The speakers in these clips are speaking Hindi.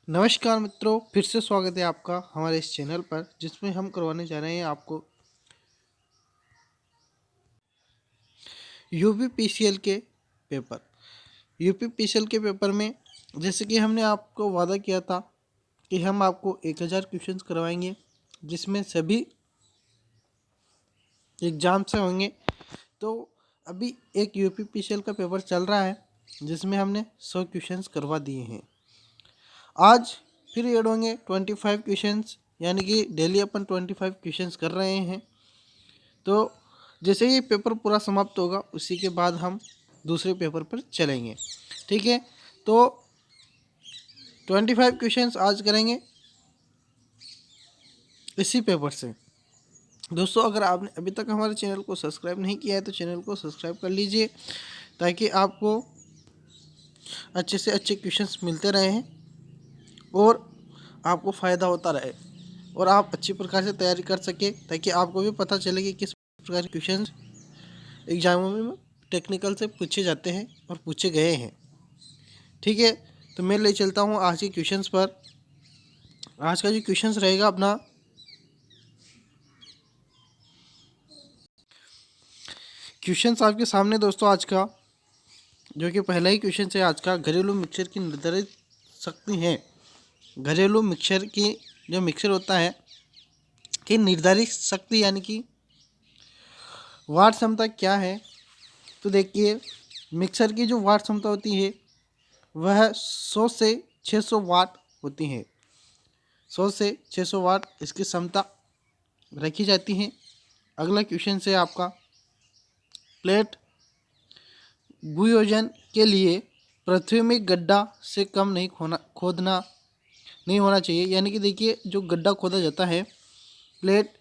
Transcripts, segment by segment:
नमस्कार मित्रों, फिर से स्वागत है आपका हमारे इस चैनल पर, जिसमें हम करवाने जा रहे हैं आपको यूपीपीसीएल के पेपर। यूपीपीसीएल के पेपर में जैसे कि हमने आपको वादा किया था कि हम आपको 1000 क्वेश्चंस करवाएंगे, जिसमें सभी एग्जाम से होंगे। तो अभी एक यूपीपीसीएल का पेपर चल रहा है, जिसमें हमने 100 क्वेश्चंस करवा दिए हैं। आज फिर ऐड होंगे 25 क्वेश्चंस, यानी कि डेली अपन 25 क्वेश्चंस कर रहे हैं। तो जैसे ही पेपर पूरा समाप्त होगा, उसी के बाद हम दूसरे पेपर पर चलेंगे। ठीक है, तो 25 क्वेश्चंस आज करेंगे इसी पेपर से। दोस्तों, अगर आपने अभी तक हमारे चैनल को सब्सक्राइब नहीं किया है तो चैनल को सब्सक्राइब कर लीजिए, ताकि आपको अच्छे से अच्छे क्वेश्चंस मिलते रहें और आपको फ़ायदा होता रहे और आप अच्छी प्रकार से तैयारी कर सके, ताकि आपको भी पता चले कि किस प्रकार के क्वेश्चंस एग्जामों में टेक्निकल से पूछे जाते हैं और पूछे गए हैं। ठीक है, तो मैं ले चलता हूँ आज के क्वेश्चंस पर। आज का जो क्वेश्चंस रहेगा अपना, क्वेश्चंस आपके सामने दोस्तों। आज का जो कि पहला ही क्वेश्चन है आज का, घरेलू मिक्सर की निर्धारित शक्ति है। घरेलू मिक्सर की जो मिक्सर होता है कि निर्धारित शक्ति यानी कि वाट क्षमता क्या है। तो देखिए, मिक्सर की जो वाट क्षमता होती है वह 100 से 600 वाट होती है। 100 से 600 वाट इसकी क्षमता रखी जाती है। अगला क्वेश्चन है आपका, प्लेट भूयोजन के लिए पृथ्वी में गड्ढा से कम नहीं खोदना नहीं होना चाहिए। यानी कि देखिए, जो गड्ढा खोदा जाता है प्लेट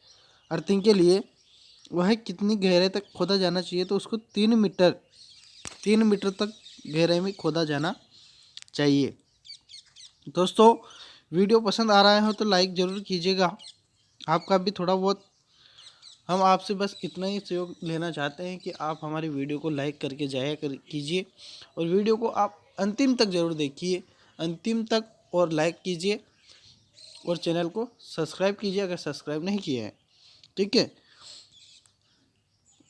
अर्थिंग के लिए, वह कितनी गहराई तक खोदा जाना चाहिए। तो उसको 3 मीटर तक गहराई में खोदा जाना चाहिए। दोस्तों, वीडियो पसंद आ रहा है तो लाइक ज़रूर कीजिएगा। आपका भी थोड़ा बहुत, हम आपसे बस इतना ही सहयोग लेना चाहते हैं कि आप हमारी वीडियो को लाइक करके जाया कीजिए, और वीडियो को आप अंतिम तक ज़रूर देखिए, अंतिम तक, और लाइक कीजिए और चैनल को सब्सक्राइब कीजिए अगर सब्सक्राइब नहीं किया है। ठीक है,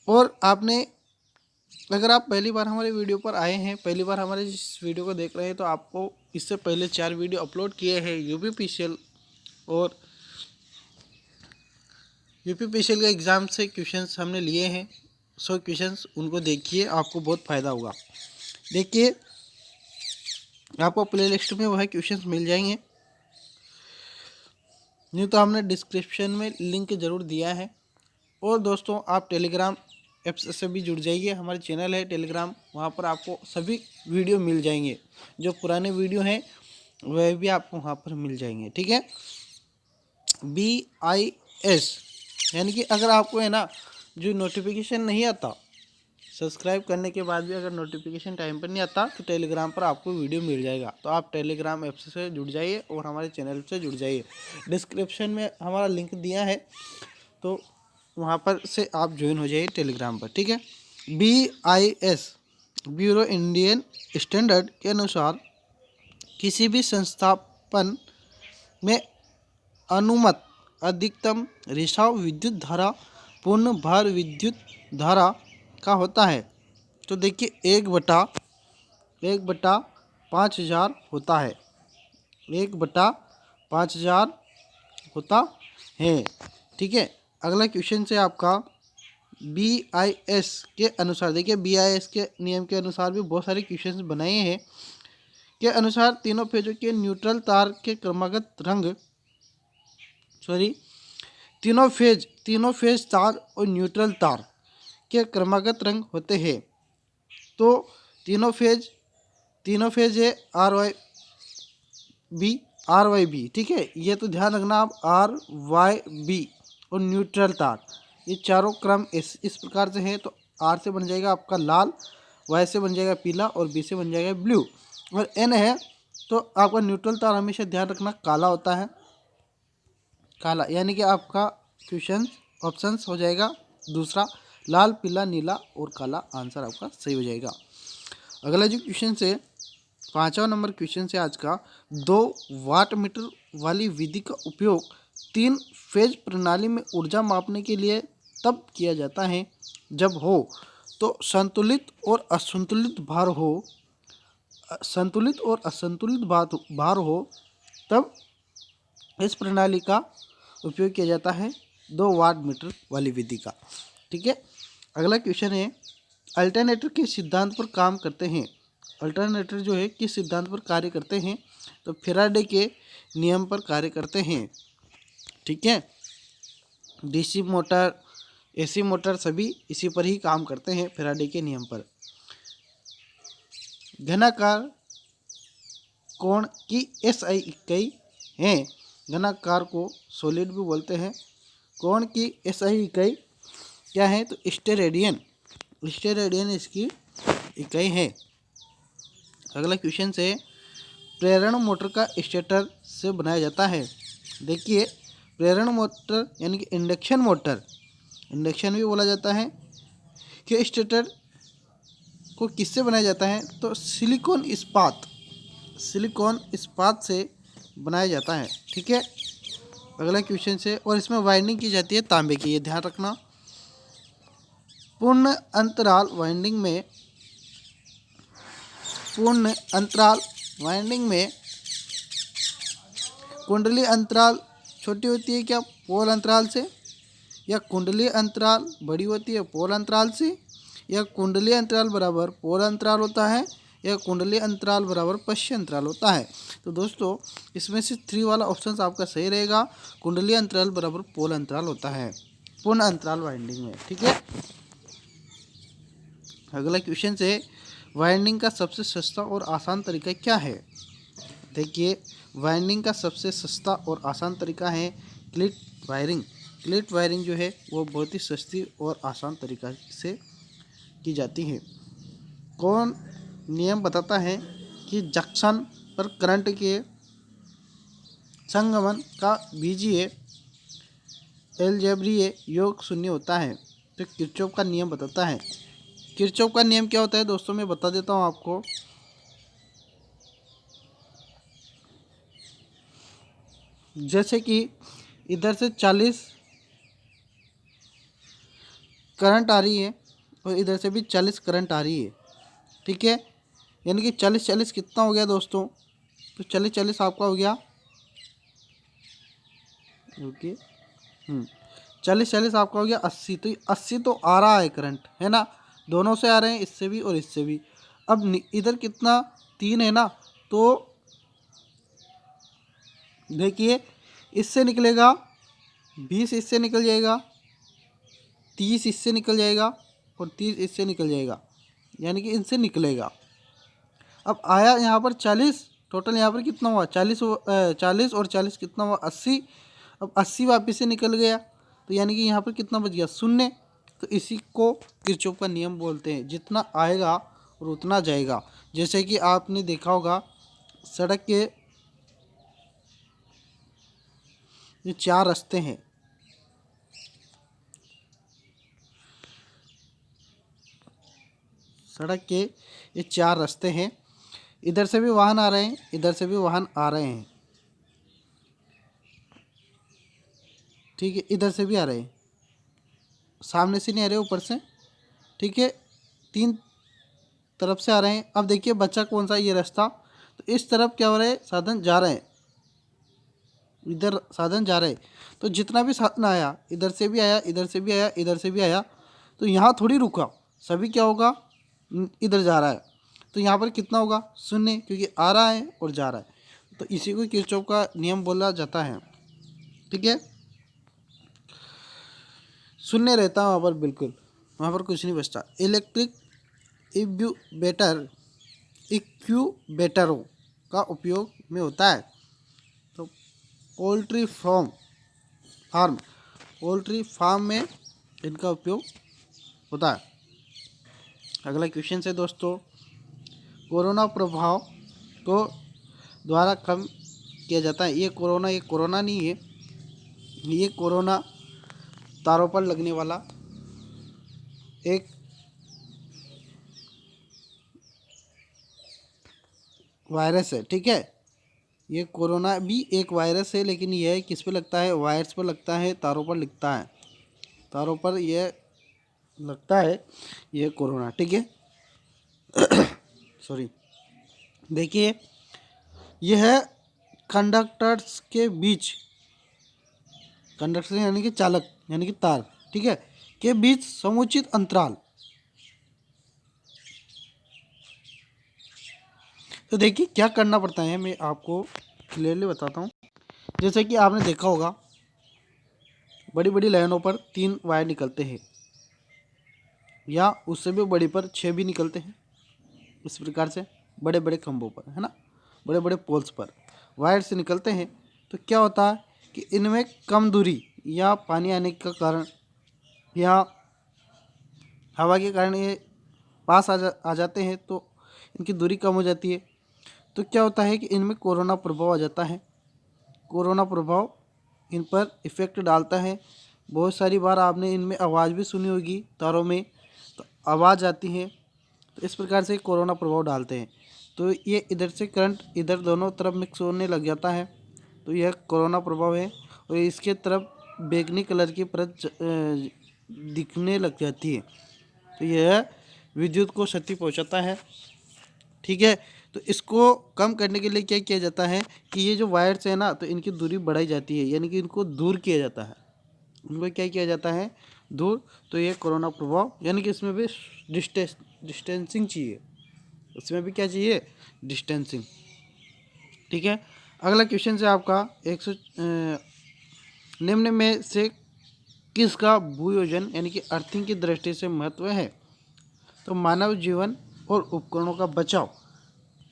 और आपने, अगर आप पहली बार हमारे वीडियो पर आए हैं, पहली बार हमारे इस वीडियो को देख रहे हैं, तो आपको इससे पहले 4 वीडियो अपलोड किए हैं यूपीपीसीएल और यूपीपीसीएल के एग्ज़ाम से क्वेश्चंस हमने लिए हैं। 100 क्वेश्चंस, उनको देखिए, आपको बहुत फ़ायदा होगा। देखिए, आपको प्ले लिस्ट में वह क्वेश्चंस मिल जाएंगे, नहीं तो हमने डिस्क्रिप्शन में लिंक ज़रूर दिया है। और दोस्तों, आप टेलीग्राम ऐप्स से भी जुड़ जाइए। हमारे चैनल है टेलीग्राम, वहाँ पर आपको सभी वीडियो मिल जाएंगे। जो पुराने वीडियो हैं वह भी आपको वहाँ पर मिल जाएंगे। ठीक है, BIS, यानी कि अगर आपको है ना जो नोटिफिकेशन नहीं आता, सब्सक्राइब करने के बाद भी अगर नोटिफिकेशन टाइम पर नहीं आता, तो टेलीग्राम पर आपको वीडियो मिल जाएगा। तो आप टेलीग्राम ऐप से जुड़ जाइए और हमारे चैनल से जुड़ जाइए। डिस्क्रिप्शन में हमारा लिंक दिया है, तो वहाँ पर से आप ज्वाइन हो जाइए टेलीग्राम पर। ठीक है, BIS, ब्यूरो इंडियन स्टैंडर्ड के अनुसार किसी भी संस्थापन में अनुमत अधिकतम रिसाव विद्युत धारा पूर्ण भार विद्युत धारा का होता है। तो देखिए, 1/5000 होता है। 1/5000 होता है। ठीक है, अगला क्वेश्चन है आपका, BIS के अनुसार। देखिए, BIS के नियम के अनुसार भी बहुत सारे क्वेश्चंस बनाए हैं। के अनुसार तीनों फेजों के न्यूट्रल तार के क्रमागत रंग, सॉरी, तीनों फेज तार और न्यूट्रल तार के क्रमागत रंग होते हैं। तो तीनों फेज है RYB। ठीक है, ये तो ध्यान रखना आप, RYB और न्यूट्रल तार, ये चारों क्रम इस प्रकार से हैं। तो R से बन जाएगा आपका लाल, Y से बन जाएगा पीला और B से बन जाएगा ब्लू, और N है तो आपका न्यूट्रल तार हमेशा ध्यान रखना काला होता है। काला, यानी कि आपका क्वेश्चन ऑप्शंस हो जाएगा दूसरा, लाल, पीला, नीला और काला। आंसर आपका सही हो जाएगा। अगला जो क्वेश्चन है, 5वां नंबर क्वेश्चन से आज का, 2 वाट मीटर वाली विधि का उपयोग 3 फेज प्रणाली में ऊर्जा मापने के लिए तब किया जाता है जब हो तो संतुलित और असंतुलित भार हो, संतुलित और असंतुलित भार हो, तब इस प्रणाली का उपयोग किया जाता है 2 वाट मीटर वाली विधि का। ठीक है, अगला क्वेश्चन है, अल्टरनेटर के सिद्धांत पर काम करते हैं। अल्टरनेटर जो है किस सिद्धांत पर कार्य करते हैं, तो फैराडे के नियम पर कार्य करते हैं। ठीक है, डीसी मोटर, एसी मोटर सभी इसी पर ही काम करते हैं, फैराडे के नियम पर। घनाकार कोण की एसआई इकाई है। घनाकार को सॉलिड भी बोलते हैं। कोण की एसआई इकाई क्या है, तो स्टेरेडियन, स्टेरेडियन इसकी इकाई है। अगला क्वेश्चन से, प्रेरण मोटर का स्टेटर से बनाया जाता है। देखिए, प्रेरण मोटर यानी कि इंडक्शन मोटर, इंडक्शन भी बोला जाता है, कि स्टेटर को किससे बनाया जाता है, तो सिलिकॉन इस्पात, सिलिकॉन इस्पात से बनाया जाता है। ठीक है, अगला क्वेश्चन से, और इसमें वाइंडिंग की जाती है तांबे की, ये ध्यान रखना। पूर्ण अंतराल वाइंडिंग में, पूर्ण अंतराल वाइंडिंग में कुंडली अंतराल छोटी होती है क्या, पोल अंतराल से, या कुंडली अंतराल बड़ी होती है पोल अंतराल से, या कुंडली अंतराल बराबर पोल अंतराल होता है, या कुंडली अंतराल बराबर पश्य अंतराल होता है। तो दोस्तों इसमें से 3 वाला ऑप्शन आपका सही रहेगा, कुंडली अंतराल बराबर पोल अंतराल होता है पूर्ण अंतराल वाइंडिंग में। ठीक है, अगला क्वेश्चन से, वाइंडिंग का सबसे सस्ता और आसान तरीका क्या है। देखिए, वाइंडिंग का सबसे सस्ता और आसान तरीका है क्लिट वायरिंग। क्लिट वायरिंग जो है वो बहुत ही सस्ती और आसान तरीका से की जाती है। कौन नियम बताता है कि जंक्शन पर करंट के संगमन का बीजीय अलजेब्रिय योग शून्य होता है, तो किरचॉफ का नियम बताता है। किरचॉफ का नियम क्या होता है दोस्तों, मैं बता देता हूँ आपको। जैसे कि इधर से 40 करंट आ रही है और इधर से भी 40 करंट आ रही है। ठीक है, यानी कि 40 कितना हो गया दोस्तों, तो 40 आपका हो गया, ओके, 40 आपका हो गया 80। तो 80 तो आ रहा है करंट, है ना, दोनों से आ रहे हैं, इससे भी और इससे भी। अब इधर कितना 3 है ना, तो देखिए इससे निकलेगा 20, इससे निकल जाएगा 30, इससे निकल जाएगा और 30 इससे निकल जाएगा, यानी कि इनसे निकलेगा। अब आया यहाँ पर 40, टोटल यहाँ पर कितना हुआ 40, 40 और 40 कितना हुआ 80। अब 80 वापस से निकल गया, तो यानी कि यहाँ पर कितना बच गया 0। तो इसी को किरचॉफ का नियम बोलते हैं, जितना आएगा और उतना जाएगा। जैसे कि आपने देखा होगा सड़क के ये 4 रास्ते हैं, सड़क के ये 4 रास्ते हैं, इधर से भी वाहन आ रहे हैं, इधर से भी वाहन आ रहे हैं। ठीक है, इधर से भी आ रहे हैं, सामने से नहीं आ रहे, ऊपर से। ठीक है, 3 तरफ से आ रहे हैं। अब देखिए बच्चा कौन सा, ये रास्ता, तो इस तरफ क्या हो रहा है, साधन जा रहे हैं, इधर साधन जा रहे हैं। तो जितना भी साधन आया, इधर से भी आया, इधर से भी आया, इधर से भी आया, तो यहाँ थोड़ी रुका, सभी क्या होगा, इधर जा रहा है। तो यहाँ पर कितना होगा 0, क्योंकि आ रहा है और जा रहा है। तो इसी को किरचॉफ का नियम बोला जाता है। ठीक है, 0 रहता है वहाँ पर, बिल्कुल वहाँ पर कुछ नहीं बचता। इलेक्ट्रिक इक्यूबेटरों का उपयोग में होता है, तो पोल्ट्री फार्म पोल्ट्री फार्म में इनका उपयोग होता है। अगला क्वेश्चन है दोस्तों, कोरोना प्रभाव को द्वारा कम किया जाता है। ये कोरोना नहीं है, ये कोरोना तारों पर लगने वाला एक वायरस है, ठीक है। ये कोरोना भी एक वायरस है, लेकिन यह किस पे लगता है, वायर्स पर लगता है, तारों पर लिखता है, तारों पर यह लगता है, यह कोरोना, ठीक है। सॉरी। देखिए, यह कंडक्टर्स के बीच, कंडक्टर यानी कि चालक यानी कि तार, ठीक है, के बीच समुचित अंतराल। तो देखिए क्या करना पड़ता है, मैं आपको क्लियरली बताता हूँ। जैसे कि आपने देखा होगा, बड़ी बड़ी लाइनों पर 3 वायर निकलते हैं, या उससे भी बड़ी पर 6 भी निकलते हैं। इस प्रकार से बड़े बड़े खंभों पर, है ना, बड़े बड़े पोल्स पर वायर से निकलते हैं। तो क्या होता है कि इनमें कम दूरी या पानी आने का कारण या हवा के कारण ये पास आ जाते हैं, तो इनकी दूरी कम हो जाती है। तो क्या होता है कि इनमें कोरोना प्रभाव आ जाता है, कोरोना प्रभाव इन पर इफ़ेक्ट डालता है। बहुत सारी बार आपने इनमें आवाज़ भी सुनी होगी, तारों में तो आवाज़ आती है। तो इस प्रकार से कोरोना प्रभाव डालते हैं। तो ये इधर से करंट इधर दोनों तरफ मिक्स होने लग जाता है, तो यह कोरोना प्रभाव है। और इसके तरफ बैंगनी कलर की परत दिखने लग जाती है, तो यह विद्युत को क्षति पहुंचाता है, ठीक है। तो इसको कम करने के लिए क्या किया जाता है कि ये जो वायर्स है ना, तो इनकी दूरी बढ़ाई जाती है, यानी कि इनको दूर किया जाता है, उनको क्या किया जाता है, दूर। तो ये कोरोना प्रभाव, यानी कि इसमें भी डिस्टेंसिंग चाहिए, इसमें भी क्या चाहिए, डिस्टेंसिंग, ठीक है। अगला क्वेश्चन है आपका 100 निम्न में से किसका भूयोजन यानी कि अर्थिंग की दृष्टि से महत्व है। तो मानव जीवन और उपकरणों का बचाव।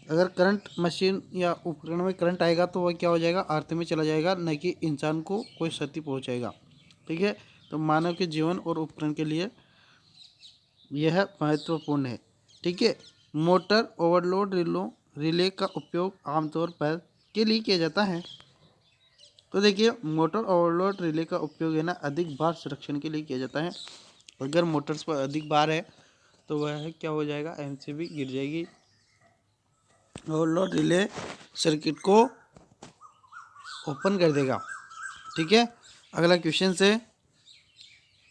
अगर करंट मशीन या उपकरण में करंट आएगा तो वह क्या हो जाएगा, अर्थ में चला जाएगा, न कि इंसान को कोई क्षति पहुंचाएगा, ठीक है। तो मानव के जीवन और उपकरण के लिए यह महत्वपूर्ण है, ठीक है। मोटर ओवरलोड रिले का उपयोग आमतौर पर के लिए किया जाता है। तो देखिए, मोटर ओवरलोड रिले का उपयोग है ना, अधिक भार संरक्षण के लिए किया जाता है। अगर मोटर्स पर अधिक भार है तो वह क्या हो जाएगा, एमसीबी गिर जाएगी, ओवरलोड रिले सर्किट को ओपन कर देगा, ठीक है। अगला क्वेश्चन से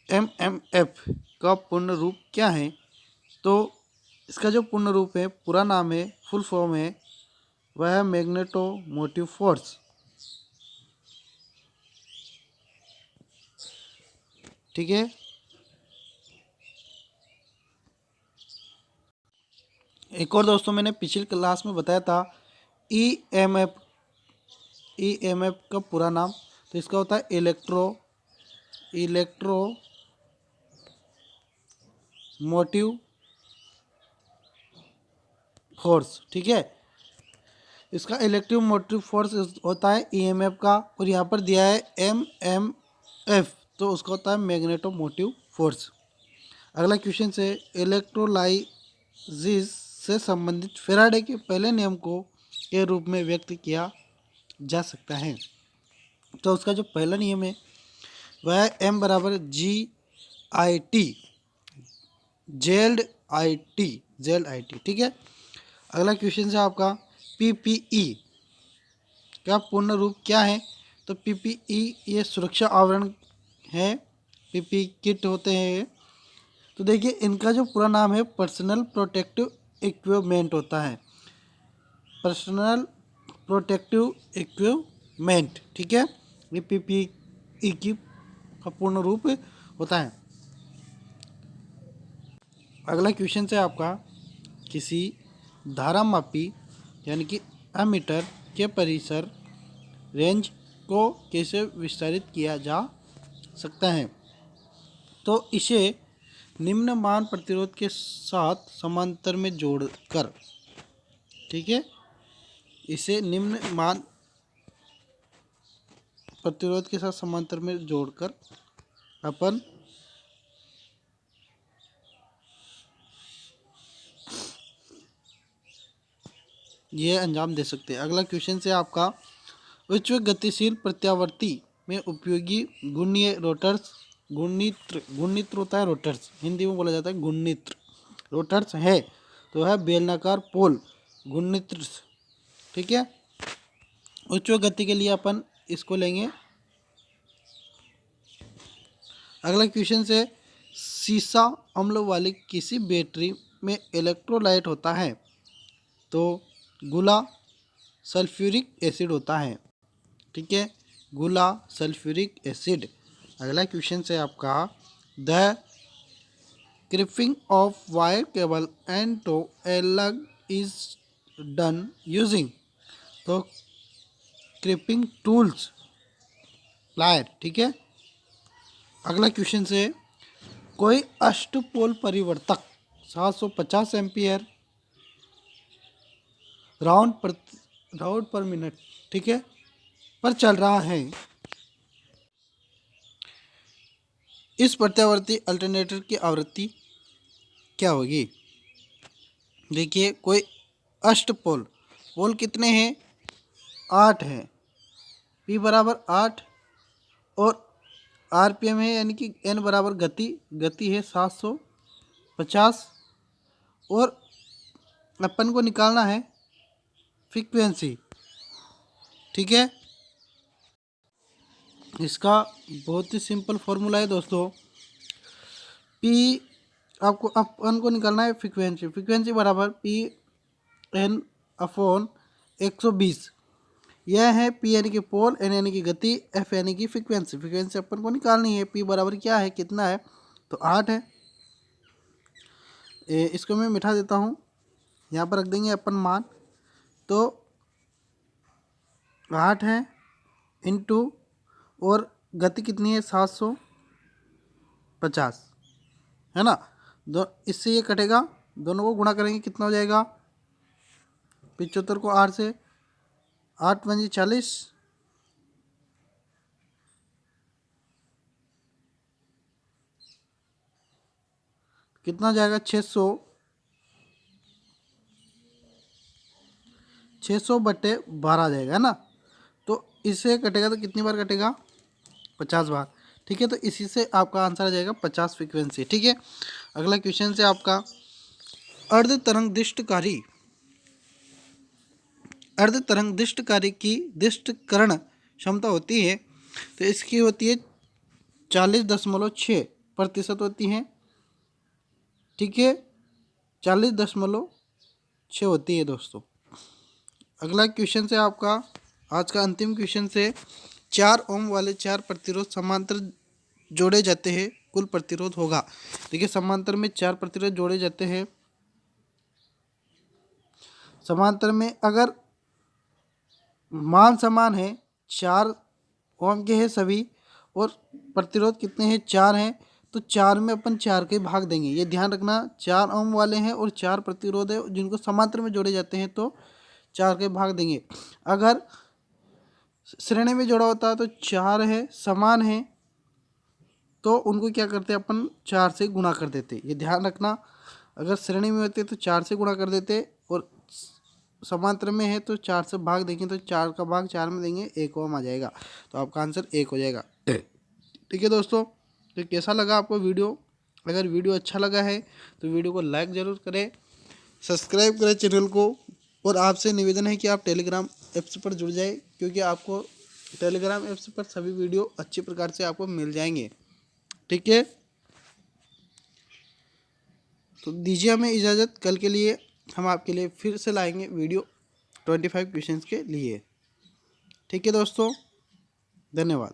एमएमएफ का पूर्ण रूप क्या है। तो इसका जो पूर्ण रूप है, पूरा नाम है, फुल फॉर्म है, वह है मैग्नेटो मोटिव फोर्स, ठीक है। एक और दोस्तों, मैंने पिछली क्लास में बताया था ईएमएफ, ईएमएफ का पूरा नाम, तो इसका होता है इलेक्ट्रो मोटिव फोर्स, ठीक है। इसका इलेक्ट्रिक मोटिव फोर्स होता है ईएमएफ का, और यहाँ पर दिया है एमएमएफ, तो उसका होता है मैग्नेटो मोटिव फोर्स। अगला क्वेश्चन से इलेक्ट्रोलाइसिस से संबंधित फेराडे के पहले नियम को के रूप में व्यक्त किया जा सकता है। तो उसका जो पहला नियम है वह है एम बराबर जी आई टी, जेल्ड आई टी, ठीक है। अगला क्वेश्चन है आपका पीपीई का पूर्ण रूप क्या है। तो पीपीई ये सुरक्षा आवरण है, पीपी किट होते हैं। तो देखिए, इनका जो पूरा नाम है पर्सनल प्रोटेक्टिव इक्विपमेंट होता है, पर्सनल प्रोटेक्टिव इक्विपमेंट, ठीक है। ये पीपीई की का पूर्ण रूप होता है। अगला क्वेश्चन है आपका किसी धारामापी यानी कि एमीटर के परिसर रेंज को कैसे विस्तारित किया जा सकता है। तो इसे निम्न मान प्रतिरोध के साथ समांतर में जोड़कर, ठीक है, इसे निम्न मान प्रतिरोध के साथ समांतर में जोड़कर अपन ये अंजाम दे सकते हैं। अगला क्वेश्चन है आपका उच्च गतिशील प्रत्यावर्ती में उपयोगी घूर्णीय रोटर्स, घूर्णित्र होता है रोटर्स, हिंदी में बोला जाता है घूर्णित्र रोटर्स है, तो है बेलनाकार पोल घूर्णित्र, ठीक है। उच्च गति के लिए अपन इसको लेंगे। अगला क्वेश्चन से, सीसा अम्ल वाली किसी बैटरी में इलेक्ट्रोलाइट होता है? तो गोला सल्फ्यूरिक एसिड होता है। ठीक है, गोला सल्फ्यूरिक एसिड। अगला क्वेश्चन से आपका, the crimping of wire cable and to a lug is done using. तो क्रिपिंग टूल्स, प्लायर। ठीक है। अगला क्वेश्चन से, कोई अष्टपोल परिवर्तक 750 एम्पियर राउंड पर मिनट, ठीक है, पर चल रहा है। इस प्रत्यावर्ती अल्टरनेटर की आवृत्ति क्या होगी? देखिए, कोई अष्टपोल, पोल कितने हैं? 8 है, P बराबर 8 और RPM है, यानी कि N बराबर गति है 750 और अपन को निकालना है फ्रीक्वेंसी। ठीक है, इसका बहुत ही सिंपल फॉर्मूला है दोस्तों। P आपको अपन को निकालना है फ्रीक्वेंसी बराबर PN अपॉन 120। यह है P यानी कि पोल, N यानी कि गति, F यानी कि फ्रीक्वेंसी अपन को निकालनी है। P बराबर क्या है, कितना है? तो 8 है। इसको मैं मिटा देता हूँ, यहाँ पर रख देंगे अपन मान। तो 8 है इंटू, और गति कितनी है? 750 है ना। इससे ये कटेगा, दोनों को गुणा करेंगे, कितना हो जाएगा? 75 को 8 से, 8 पंजी 40, कितना जाएगा? 600 बटे 12 आ जाएगा, है ना। तो इससे कटेगा तो कितनी बार कटेगा? 50 बार। ठीक है, तो इसी से आपका आंसर आ जाएगा 50 फ्रीक्वेंसी। ठीक है। अगला क्वेश्चन से आपका, अर्ध तरंग दिष्टकारी की दिष्टकरण क्षमता होती है, तो इसकी होती है 40.6% होती है। ठीक है, 40.6 होती है दोस्तों। अगला क्वेश्चन से आपका, आज का अंतिम क्वेश्चन से, 4 ओम वाले 4 प्रतिरोध समांतर जोड़े जाते हैं, कुल प्रतिरोध होगा। देखिए, समांतर में 4 प्रतिरोध जोड़े जाते हैं। समांतर में अगर मान समान है, 4 ओम के हैं सभी, और प्रतिरोध कितने हैं? 4 हैं, तो 4 में अपन 4 के भाग देंगे। ये ध्यान रखना, 4 ओम वाले हैं और 4 प्रतिरोध है जिनको समांतर में जोड़े जाते हैं, तो 4 के भाग देंगे। अगर श्रेणी में जोड़ा होता है तो 4 है, समान है, तो उनको क्या करते हैं अपन? 4 से गुणा कर देते। ये ध्यान रखना, अगर श्रेणी में होते तो 4 से गुणा कर देते, और समांतर में है तो 4 से भाग देंगे, तो 4 का भाग 4 में देंगे, 1 ओम आ जाएगा। तो आपका आंसर 1 हो जाएगा। ठीक है दोस्तों, तो कैसा लगा आपको वीडियो? अगर वीडियो अच्छा लगा है तो वीडियो को लाइक ज़रूर करें, सब्सक्राइब करें चैनल को, और आपसे निवेदन है कि आप टेलीग्राम ऐप्स पर जुड़ जाए, क्योंकि आपको टेलीग्राम ऐप्स पर सभी वीडियो अच्छी प्रकार से आपको मिल जाएंगे। ठीक है, तो दीजिए हमें इजाज़त। कल के लिए हम आपके लिए फिर से लाएंगे वीडियो 25 क्वेश्चंस के लिए। ठीक है दोस्तों, धन्यवाद।